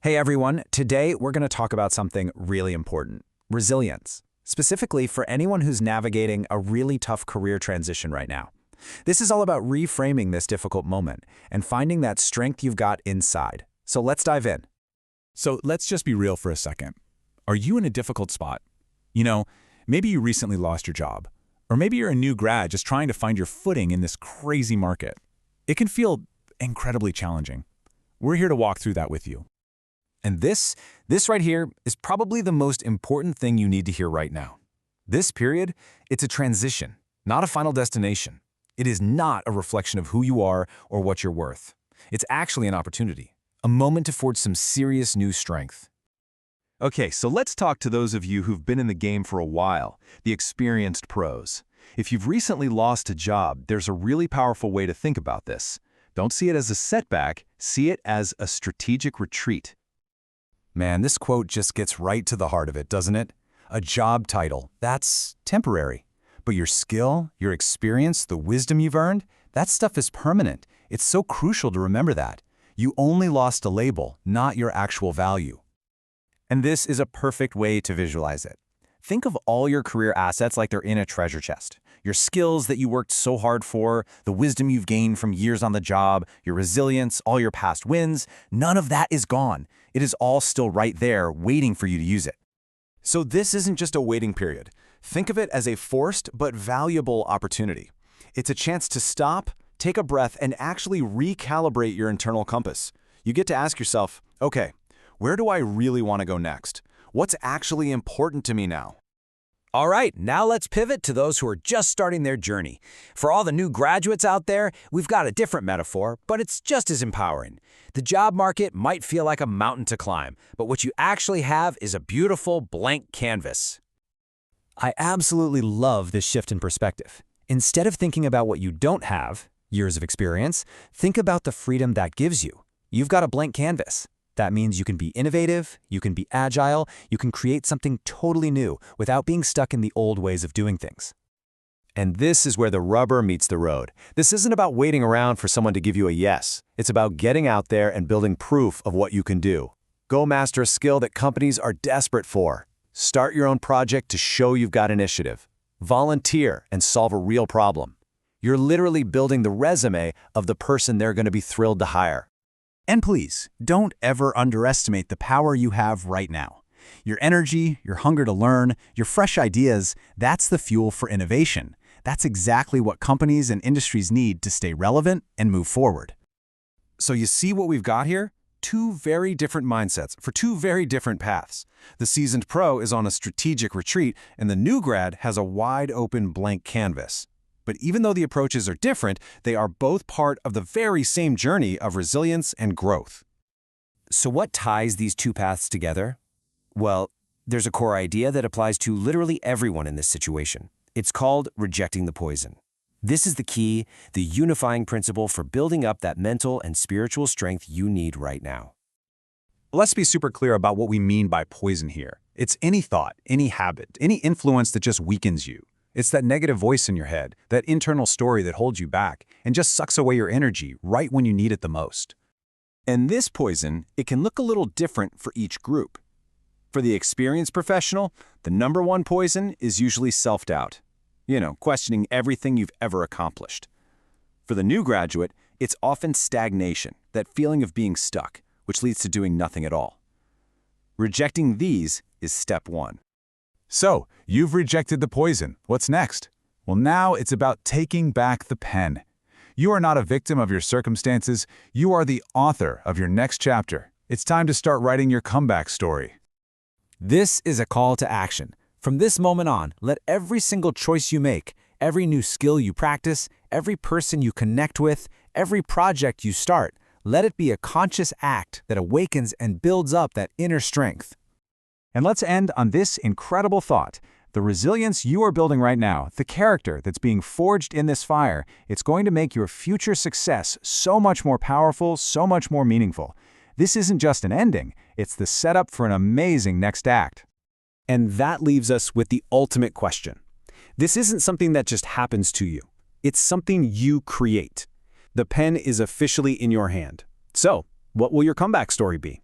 Hey everyone, today we're going to talk about something really important, resilience, specifically for anyone who's navigating a really tough career transition right now. This is all about reframing this difficult moment and finding that strength you've got inside. So let's dive in. So let's just be real for a second. Are you in a difficult spot? Maybe you recently lost your job, or maybe you're a new grad just trying to find your footing in this crazy market. It can feel incredibly challenging. We're here to walk through that with you. And this right here is probably the most important thing you need to hear right now. This period, it's a transition, not a final destination. It is not a reflection of who you are or what you're worth. It's actually an opportunity, a moment to forge some serious new strength. Okay, so let's talk to those of you who've been in the game for a while, the experienced pros. If you've recently lost a job, there's a really powerful way to think about this. Don't see it as a setback, see it as a strategic retreat. Man, this quote just gets right to the heart of it, doesn't it? A job title, that's temporary. But your skill, your experience, the wisdom you've earned, that stuff is permanent. It's so crucial to remember that. You only lost a label, not your actual value. And this is a perfect way to visualize it. Think of all your career assets like they're in a treasure chest. Your skills that you worked so hard for, the wisdom you've gained from years on the job, your resilience, all your past wins, none of that is gone. It is all still right there, waiting for you to use it. So this isn't just a waiting period. Think of it as a forced but valuable opportunity. It's a chance to stop, take a breath, and actually recalibrate your internal compass. You get to ask yourself, okay, where do I really want to go next? What's actually important to me now? All right, now let's pivot to those who are just starting their journey. For all the new graduates out there, we've got a different metaphor, but it's just as empowering. The job market might feel like a mountain to climb, but what you actually have is a beautiful blank canvas. I absolutely love this shift in perspective. Instead of thinking about what you don't have, years of experience, think about the freedom that gives you. You've got a blank canvas. That means you can be innovative, you can be agile, you can create something totally new without being stuck in the old ways of doing things. And this is where the rubber meets the road. This isn't about waiting around for someone to give you a yes. It's about getting out there and building proof of what you can do. Go master a skill that companies are desperate for. Start your own project to show you've got initiative. Volunteer and solve a real problem. You're literally building the resume of the person they're going to be thrilled to hire. And please, don't ever underestimate the power you have right now. Your energy, your hunger to learn, your fresh ideas, that's the fuel for innovation. That's exactly what companies and industries need to stay relevant and move forward. So you see what we've got here? Two very different mindsets for two very different paths. The seasoned pro is on a strategic retreat, and the new grad has a wide-open blank canvas. But even though the approaches are different, they are both part of the very same journey of resilience and growth. So what ties these two paths together? Well, there's a core idea that applies to literally everyone in this situation. It's called rejecting the poison. This is the key, the unifying principle for building up that mental and spiritual strength you need right now. Let's be super clear about what we mean by poison here. It's any thought, any habit, any influence that just weakens you. It's that negative voice in your head, that internal story that holds you back and just sucks away your energy right when you need it the most. And this poison, it can look a little different for each group. For the experienced professional, the number one poison is usually self-doubt. Questioning everything you've ever accomplished. For the new graduate, it's often stagnation, that feeling of being stuck, which leads to doing nothing at all. Rejecting these is step one. So, you've rejected the poison. What's next? Well, now it's about taking back the pen. You are not a victim of your circumstances. You are the author of your next chapter. It's time to start writing your comeback story. This is a call to action. From this moment on, let every single choice you make, every new skill you practice, every person you connect with, every project you start, let it be a conscious act that awakens and builds up that inner strength. And let's end on this incredible thought. The resilience you are building right now, the character that's being forged in this fire, it's going to make your future success so much more powerful, so much more meaningful. This isn't just an ending, it's the setup for an amazing next act. And that leaves us with the ultimate question. This isn't something that just happens to you. It's something you create. The pen is officially in your hand. So, what will your comeback story be?